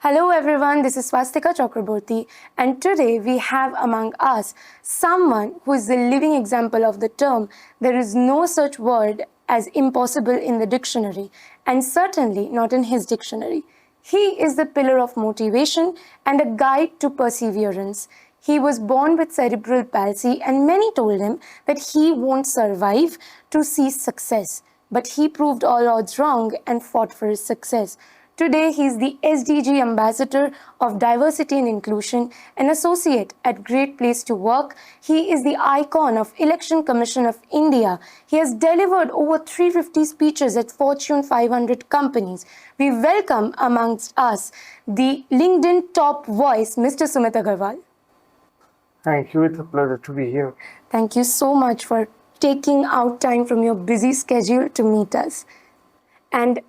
Hello everyone, this is Swastika Chakraborty, and today we have among us someone who is the living example of the term there is no such word as impossible in the dictionary, and certainly not in his dictionary. He is the pillar of motivation and a guide to perseverance. He was born with cerebral palsy, and many told him that he won't survive to see success. But he proved all odds wrong and fought for his success. Today, he is the SDG Ambassador of Diversity and Inclusion, an associate at Great Place to Work. He is the icon of Election Commission of India. He has delivered over 350 speeches at Fortune 500 companies. We welcome amongst us the LinkedIn top voice, Mr. Sumit Aggrawal. Thank you. It's a pleasure to be here. Thank you so much for taking out time from your busy schedule to meet us. And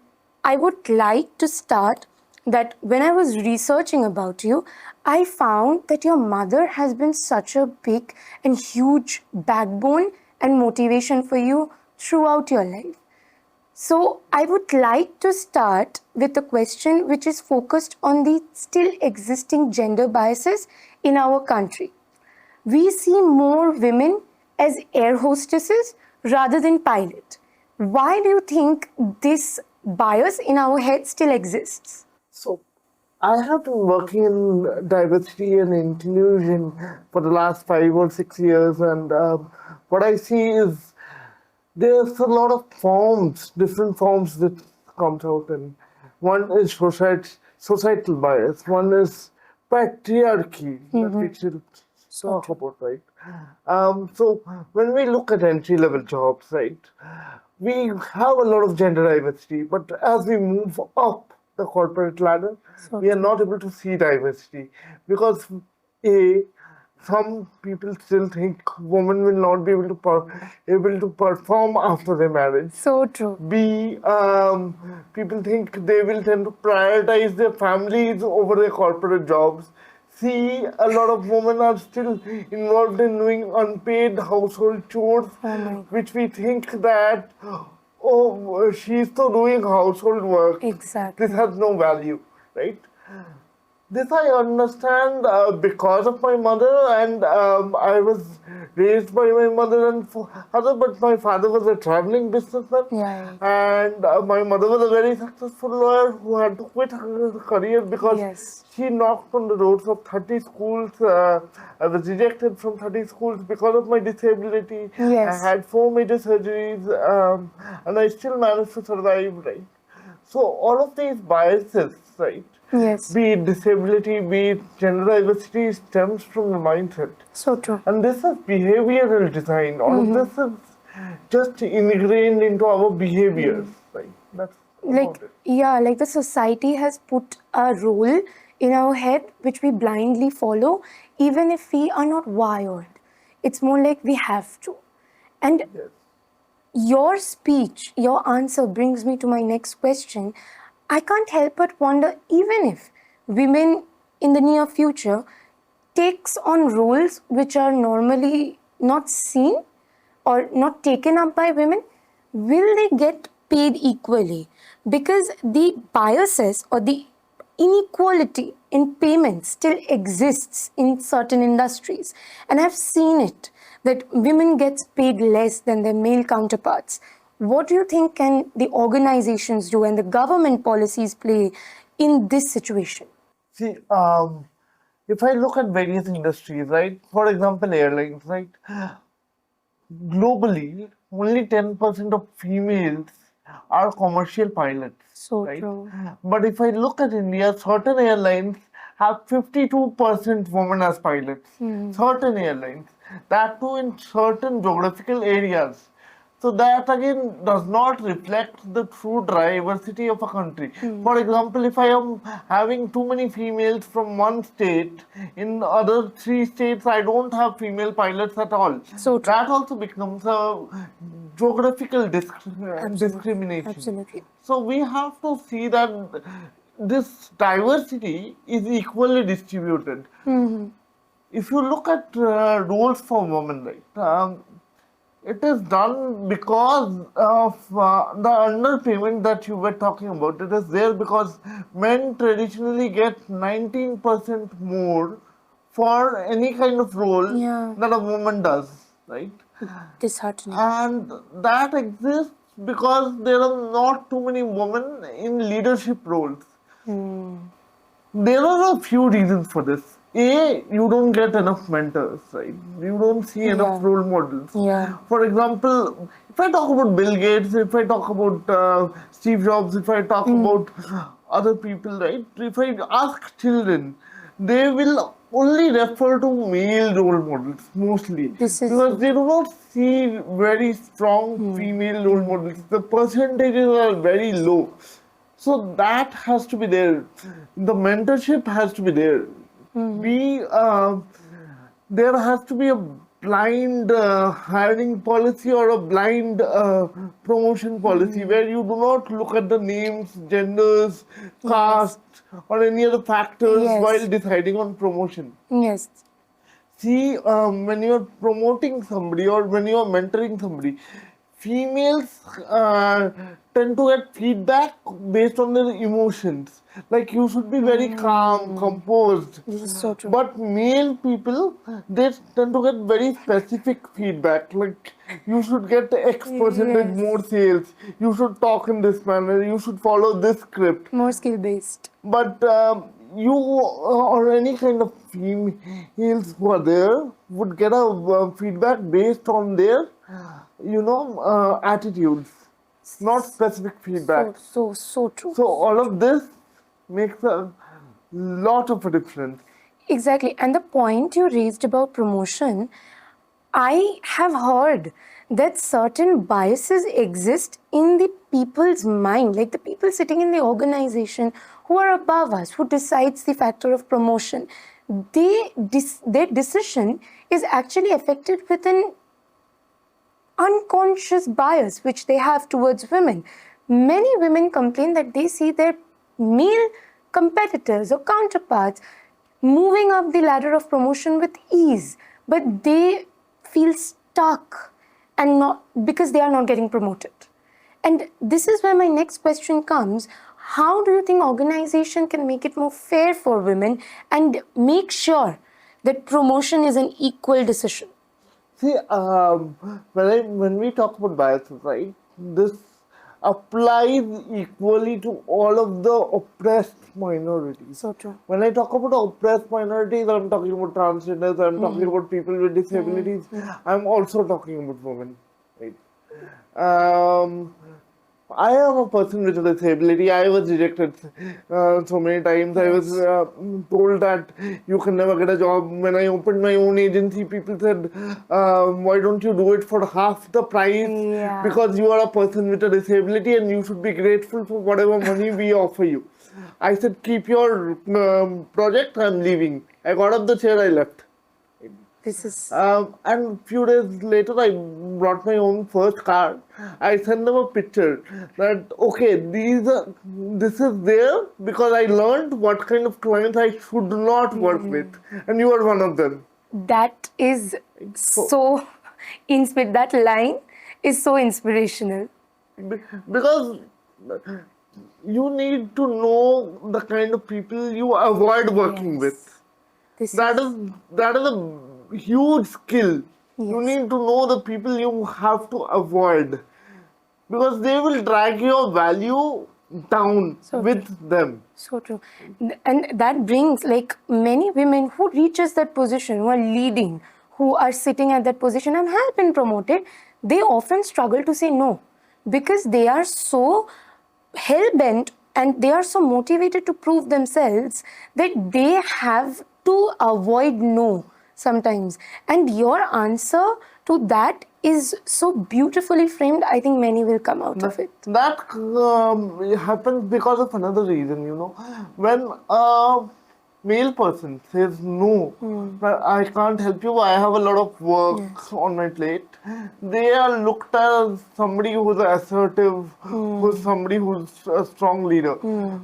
I would like to start that when I was researching about you, I found that your mother has been such a big and huge backbone and motivation for you throughout your life. So I would like to start with a question which is focused on the still existing gender biases in our country. We see more women as air hostesses rather than pilot. Why do you think this bias in our head still exists? So, I have been working in diversity and inclusion for the last 5 or 6 years, and what I see is there's a lot of forms, different forms that comes out, and one is societal bias, one is patriarchy that we should talk about, right? So when we look at entry-level jobs, right, we have a lot of gender diversity, but as we move up the corporate ladder, we are not able to see diversity because some people still think women will not be able to perform after their marriage. So true. B, people think they will tend to prioritize their families over their corporate jobs. See, a lot of women are still involved in doing unpaid household chores, which we think that, oh, she's still doing household work. Exactly. This has no value, right? This I understand because of my mother, and I was raised by my mother and father, but my father was a traveling businessman, and my mother was a very successful lawyer who had to quit her career because she knocked on the doors of 30 schools. I was rejected from 30 schools because of my disability. I had 4 major surgeries, and I still managed to survive, right? So all of these biases, right? Be it disability, be it gender diversity, stems from the mindset. So true. And this is behavioral design. All of this is just ingrained into our behaviors, right? That's like the society has put a role in our head which we blindly follow, even if we are not wired. It's more like we have to. And your speech, your answer brings me to my next question. I can't help but wonder, even if women in the near future takes on roles which are normally not seen or not taken up by women, will they get paid equally? Because the biases or the inequality in payment still exists in certain industries. And I've seen it, that women get paid less than their male counterparts. What do you think can the organizations do and the government policies play in this situation? See, if I look at various industries, right? For example, airlines, right? Globally, only 10% of females are commercial pilots. So right? true. But if I look at India, certain airlines have 52% women as pilots. Certain airlines, that too in certain geographical areas. So that again does not reflect the true diversity of a country. For example, if I am having too many females from one state, in other 3 states I don't have female pilots at all. So that also becomes a geographical discrimination. Absolutely. So we have to see that this diversity is equally distributed. If you look at roles for women, right? It is done because of the underpayment that you were talking about. It is there because men traditionally get 19% more for any kind of role Yeah. that a woman does, right? Disheartening. And that exists because there are not too many women in leadership roles. There are a few reasons for this. A, you don't get enough mentors, right? You don't see enough Yeah. role models. Yeah. For example, if I talk about Bill Gates, if I talk about Steve Jobs, if I talk about other people, right? If I ask children, they will only refer to male role models mostly This is because so they do not see very strong female role models. The percentages are very low. So that has to be there. The mentorship has to be there. We there has to be a blind hiring policy or a blind promotion policy where you do not look at the names, genders, caste, or any other factors while Yes. deciding on promotion. Yes. See, when you're promoting somebody or when you're mentoring somebody, females tend to get feedback based on their emotions. Like you should be very calm, composed. This is so true. But male people, they tend to get very specific feedback. Like you should get X percentage Yes. more sales. You should talk in this manner. You should follow this script. More skill based. But you or any kind of females who are there would get a feedback based on their, attitudes, not specific feedback. So true. So all of this makes a lot of a difference. Exactly. And the point you raised about promotion, I have heard that certain biases exist in the people's mind, like the people sitting in the organization who are above us, who decides the factor of promotion. Their decision is actually affected with an unconscious bias which they have towards women. Many women complain that they see their male competitors or counterparts moving up the ladder of promotion with ease, but they feel stuck and not because they are not getting promoted. And this is where my next question comes. How do you think organization can make it more fair for women and make sure that promotion is an equal decision? See, when we talk about biases, right, this applies equally to all of the oppressed minorities. So true. When I talk about oppressed minorities, I'm talking about transgenders, I'm talking about people with disabilities, I'm also talking about women, right? I am a person with a disability. I was rejected so many times. I was told that you can never get a job. When I opened my own agency, people said, why don't you do it for half the price? Yeah. Because you are a person with a disability and you should be grateful for whatever money we offer you. I said, keep your project, I'm leaving. I got up the chair, I left. This is And few days later, I brought my own first car. I sent them a picture that okay, this is there because I learned what kind of clients I should not work with, and you are one of them. that is so that line is so inspirational. Because you need to know the kind of people you avoid working Yes. with. This That is a huge skill. You Yes. need to know the people you have to avoid because they will drag your value down So with them. so true. And that brings like many women who reaches that position, who are leading, who are sitting at that position and have been promoted, they often struggle to say no because they are so hell-bent and they are so motivated to prove themselves that they have to avoid no sometimes. And your answer to that is so beautifully framed. I think many will come out of it. That happens because of another reason, When a male person says no, that I can't help you, I have a lot of work on my plate, they are looked at as somebody who's assertive, who's somebody who's a strong leader.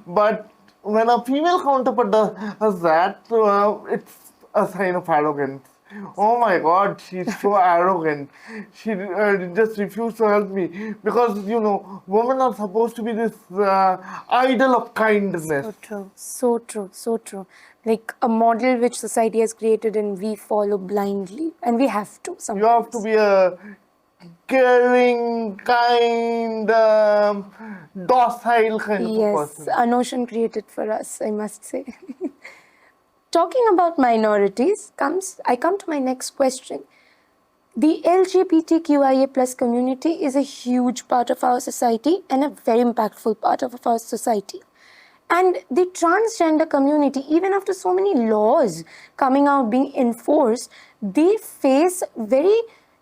But when a female counterpart does that, it's a sign of arrogance. Oh my God, she's so arrogant. She just refused to help me because women are supposed to be this idol of kindness. So true, so true, so true. Like a model which society has created and we follow blindly, and we have to sometimes. You have to be a caring, kind, docile kind of a Yes, person. a notion created for us, I must say. Talking about minorities, I come to my next question. The LGBTQIA plus community is a huge part of our society and a very impactful part of our society. And the transgender community, even after so many laws coming out, being enforced, they face very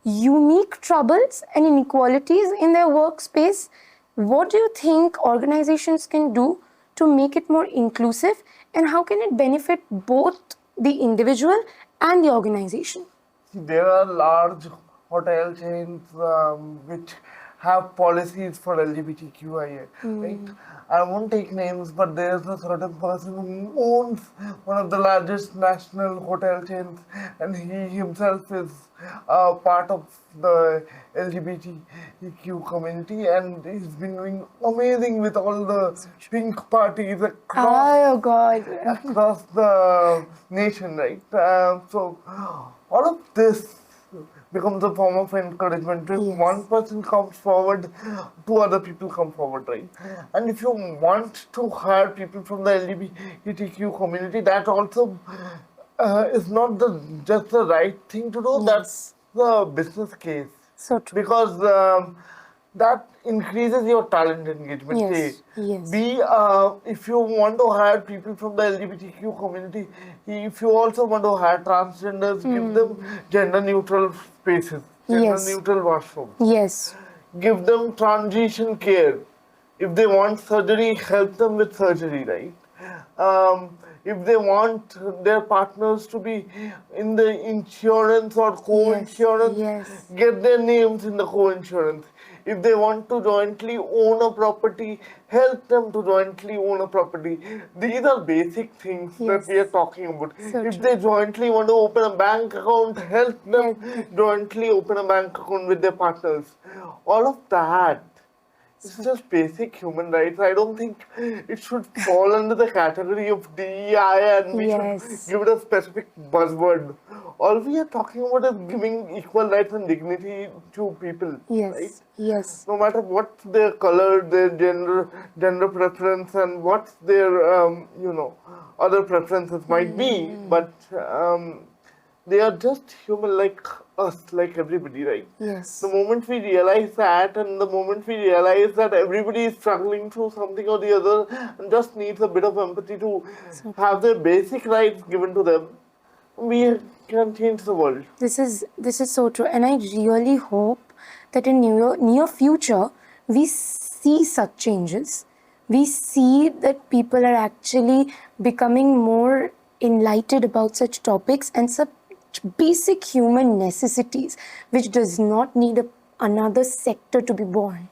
unique troubles and inequalities in their workspace. What do you think organizations can do to make it more inclusive, and how can it benefit both the individual and the organization? There are large hotel chains which have policies for LGBTQIA, right? I won't take names, but there's a certain person who owns one of the largest national hotel chains, and he himself is part of the LGBTQ community, and he's been doing amazing with all the pink parties Oh God. across the nation, right? So all of this becomes a form of encouragement. If Yes. one person comes forward, two other people come forward, right? And if you want to hire people from the LGBTQ community, that also is not just the right thing to do. Yes. That's the business case. So true. Because that increases your talent engagement. Yes, A. yes. B, if you want to hire people from the LGBTQ community, if you also want to hire transgenders, give them gender neutral spaces, gender Yes. neutral washrooms, Yes. give them transition care. If they want surgery, help them with surgery, right? If they want their partners to be in the insurance or co-insurance, yes. get their names in the co-insurance. If they want to jointly own a property, help them to jointly own a property. These are basic things that we are talking about. So If true. they jointly want to open a bank account, help them jointly open a bank account with their partners. All of that. It's just basic human rights. I don't think it should fall under the category of DEI and we Yes. should give it a specific buzzword. All we are talking about is giving equal rights and dignity to people. Yes. Right? Yes. No matter what their color, their gender preference, and what their other preferences might be, but they are just human like us, like everybody, right? Yes. The moment we realize that, and the moment we realize that everybody is struggling through something or the other and just needs a bit of empathy to have their basic rights given to them, we can change the world. This is so true, and I really hope that in near future we see such changes. We see that people are actually becoming more enlightened about such topics and such basic human necessities, which does not need another sector to be born.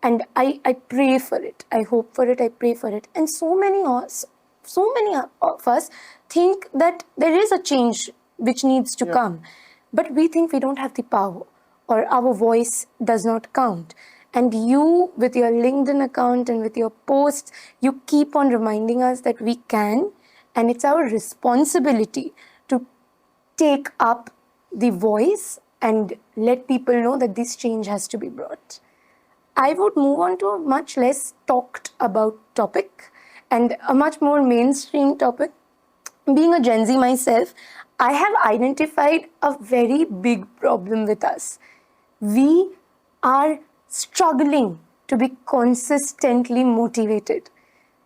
And I pray for it. I hope for it. I pray for it. And so many of us think that there is a change which needs to come, but we think we don't have the power, or our voice does not count. And you, with your LinkedIn account and with your posts, you keep on reminding us that we can, and it's our responsibility to take up the voice and let people know that this change has to be brought. I would move on to a much less talked about topic and a much more mainstream topic. Being a Gen Z myself, I have identified a very big problem with us. We are struggling to be consistently motivated.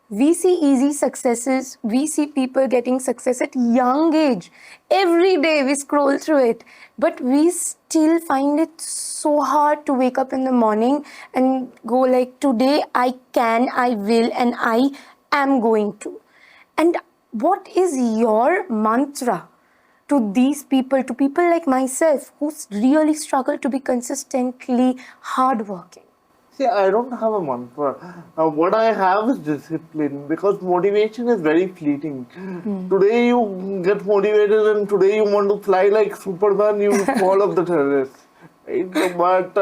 We see easy successes. We see people getting success at young age. Every day we scroll through it. But we still find it so hard to wake up in the morning and go like, today I can, I will, and I am going to. And what is your mantra to these people, to people like myself who really struggle to be consistently hardworking? See, I don't have a mantra. What I have is discipline because motivation is very fleeting. Today you get motivated and today you want to fly like Superman, you will fall off the terrace. Right? But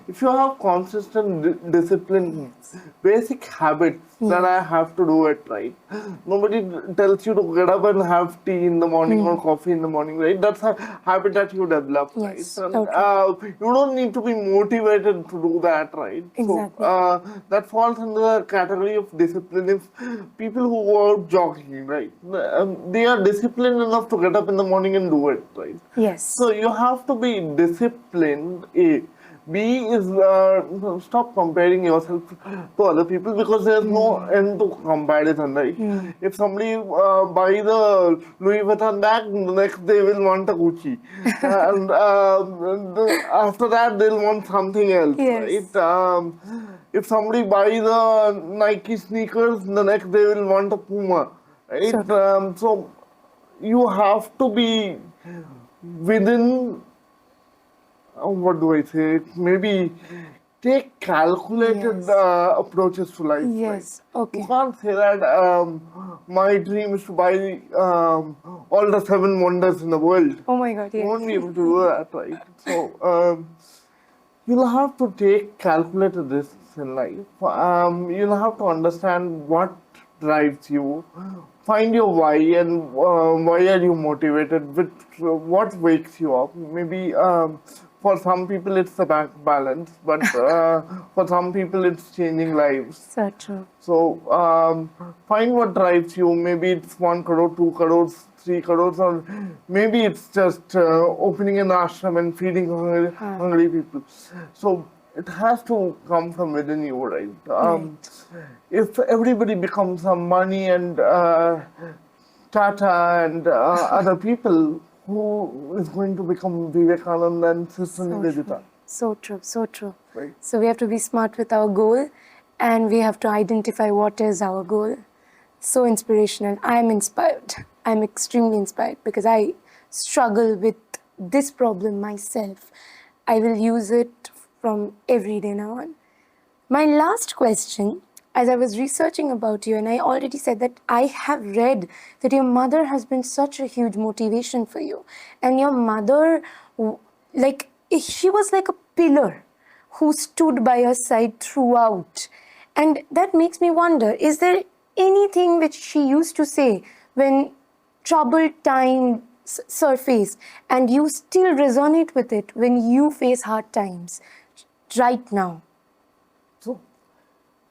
if you have consistent discipline, basic habits that I have to do it, right? Nobody tells you to get up and have tea in the morning or coffee in the morning, right? That's a habit that you develop, right? Yes, And so true. you don't need to be motivated to do that, right? Exactly. So that falls under the category of discipline. If people who go out jogging, right, they are disciplined enough to get up in the morning and do it, right? Yes. So you have to be disciplined. A. B is stop comparing yourself to other people because there's no end to comparison, right? If somebody buys the Louis Vuitton bag, the next day will want a Gucci, and after that they'll want something else, Yes. right? If somebody buys the Nike sneakers, the next day will want a Puma, right? So true. So you have to be within what do I say? Maybe take calculated Yes. approaches to life. Yes. Right? Okay. You can't say that my dream is to buy all the seven wonders in the world. Oh my God. You Yes. won't be able to do that, right? So you'll have to take calculated risks in life. You'll have to understand what drives you, find your why, and why are you motivated, with what wakes you up. Maybe for some people it's the bank balance, but for some people it's changing lives. So true. So find what drives you. Maybe it's 1 crore, 2 crores, 3 crores, or maybe it's just opening an ashram and feeding hungry people. So it has to come from within you, right? If everybody becomes some money and Tata and other people, who is going to become Vivekananda and Sister So Nivedita? true. So true. So true. Right. So we have to be smart with our goal, and we have to identify what is our goal. So inspirational. I am inspired. I'm extremely inspired because I struggle with this problem myself. I will use it from every day now on. My last question, as I was researching about you, and I already said that I have read that your mother has been such a huge motivation for you. And your mother, like, she was like a pillar who stood by your side throughout. And that makes me wonder, is there anything which she used to say when troubled times surface and you still resonate with it when you face hard times right now? So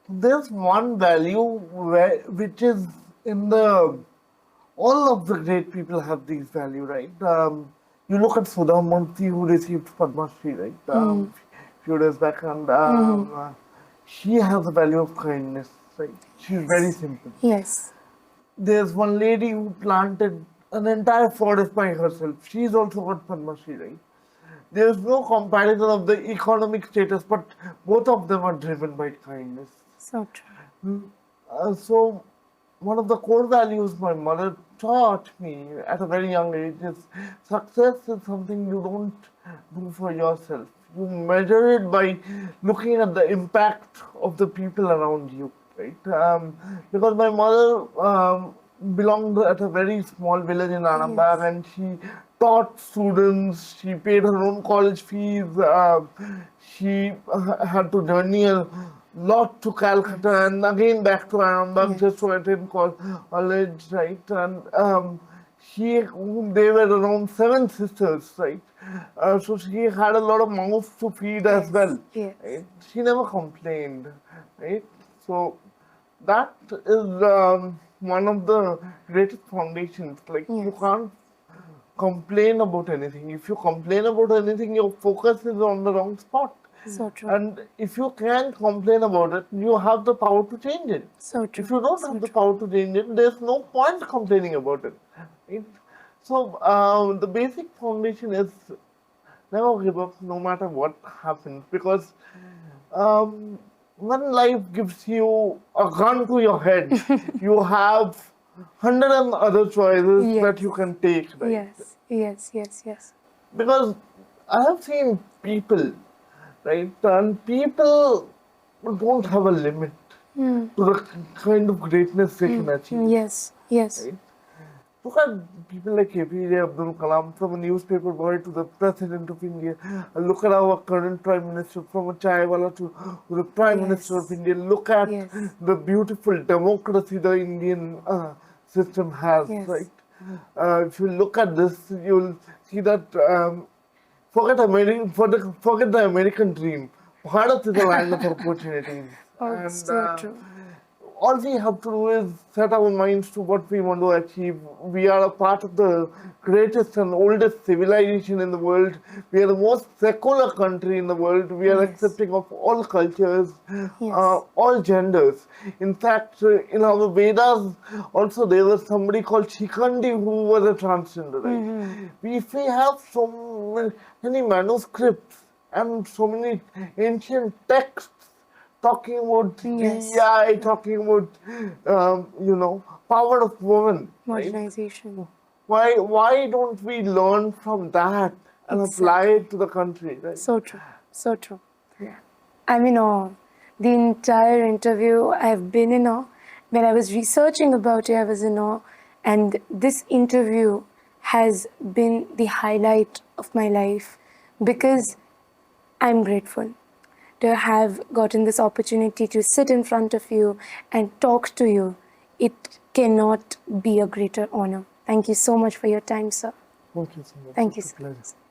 there's one value which is in the all of the great people have these value, right? You look at Sudha Murthy who received Padma Shri, right? Few days back, and she has the value of kindness, right? She's very simple. Yes. There's one lady who planted an entire forest by herself. She's also got Padma Shri, right? There's no comparison of the economic status, but both of them are driven by kindness. So true. So, one of the core values my mother taught me at a very young age is success is something you don't do for yourself. You measure it by looking at the impact of the people around you, right? Because my mother belonged at a very small village in Anambag, and she taught students, she paid her own college fees, she had to journey a lot to Calcutta and again back to Anambag just to attend college, right? And they were around 7 sisters, right? So she had a lot of mouths to feed as well. Yes. Right? She never complained, right? So that is one of the greatest foundations. Like you can't complain about anything. If you complain about anything, your focus is on the wrong spot. So true. And if you can't complain about it, you have the power to change it. So true. If you don't have the power to change it, there's no point complaining about it. Right? So the basic foundation is never give up no matter what happens, because when life gives you a gun to your head, you have 100 and other choices that you can take. Right? Yes. Because I have seen people, right? And people don't have a limit to the kind of greatness they can achieve. Yes, yes. Right? Look at people like APJ Abdul Kalam, from a newspaper boy to the President of India. Look at our current Prime Minister, from a chaiwala to the Prime Minister of India. Look at the beautiful democracy the Indian system has, right? If you look at this, you'll see that forget the American dream. Bharat is a land of opportunities. Oh, so true. All we have to do is set our minds to what we want to achieve. We are a part of the greatest and oldest civilization in the world. We are the most secular country in the world. We are accepting of all cultures, all genders. In fact, in our Vedas, also there was somebody called Shikhandi who was a transgender. Right? If we have so many manuscripts and so many ancient texts talking about DEI, talking about power of women, modernization. Right? Why don't we learn from that and apply it to the country? Right? So true, so true. I'm in awe. The entire interview, I've been in awe. When I was researching about it, I was in awe. And this interview has been the highlight of my life because I'm grateful to have gotten this opportunity to sit in front of you and talk to you. It cannot be a greater honor. Thank you so much for your time, sir. Thank you so much. Thank you, It's a sir. pleasure.